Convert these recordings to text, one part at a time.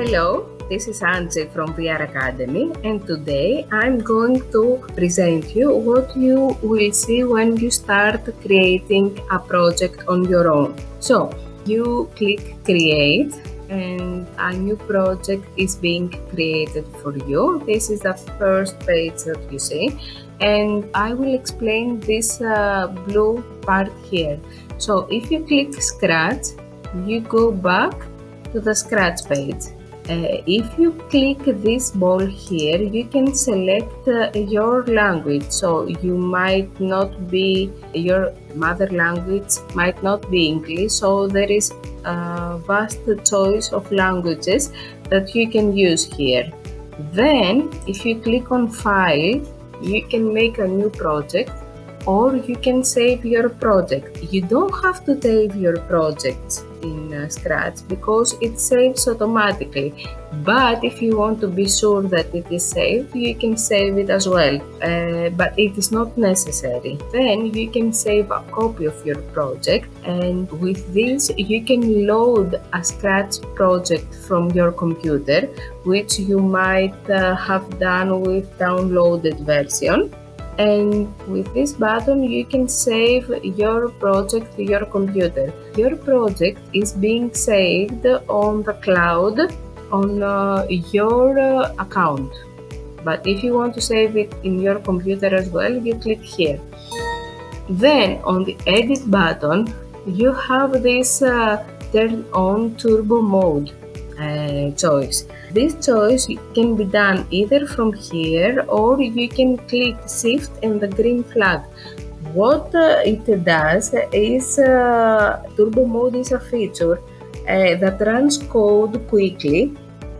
Hello, this is Angie from VRAcademi, and today I'm going to present you what you will see when you start creating a project on your own. So you click create and a new project is being created for you. This is the first page that you see, and I will explain this blue part here. So if you click Scratch, you go back to the Scratch page. If you click this ball here, you can select your language. So you might not be, your mother language might not be English, so there is a vast choice of languages that you can use here. Then if you click on file, you can make a new project, or you can save your project. You don't have to save your projects in Scratch because it saves automatically. But if you want to be sure that it is saved, you can save it as well. But it is not necessary. Then you can save a copy of your project, and with this you can load a Scratch project from your computer, which you might have done with downloaded version. And with this button you can save your project to your computer. Your project is being saved on the cloud on your account, but if you want to save it in your computer as well, you click here. Then on the edit button you have this turn on turbo mode choice. This choice can be done either from here, or you can click shift and the green flag. What it does is turbo mode is a feature that runs code quickly,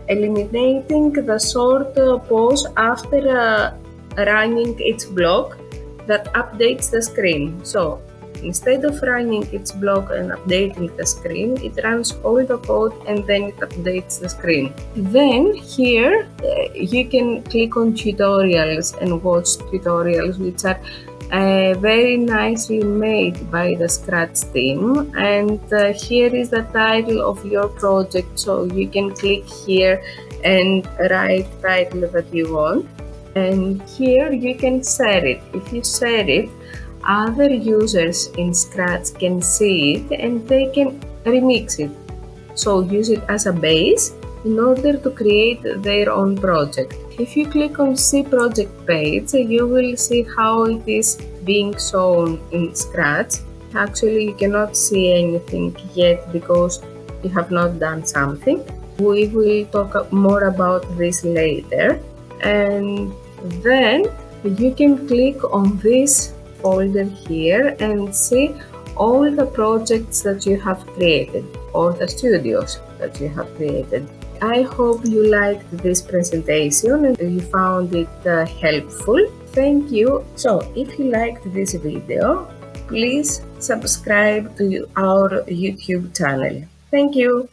eliminating the short pause after running its block that updates the screen. So instead of running its block and updating the screen, it runs all the code and then it updates the screen. Then here you can click on tutorials and watch tutorials, which are very nicely made by the Scratch team. And here is the title of your project, so you can click here and write the title that you want. And here you can share it. If you share it, other users in Scratch can see it and they can remix it. So use it as a base in order to create their own project. If you click on See Project page, you will see how it is being shown in Scratch. Actually, you cannot see anything yet because you have not done something. We will talk more about this later. And then you can click on this folder here and see all the projects that you have created, or the studios that you have created. I hope you liked this presentation and you found it helpful. Thank you. So if you liked this video, please subscribe to our YouTube channel. Thank you.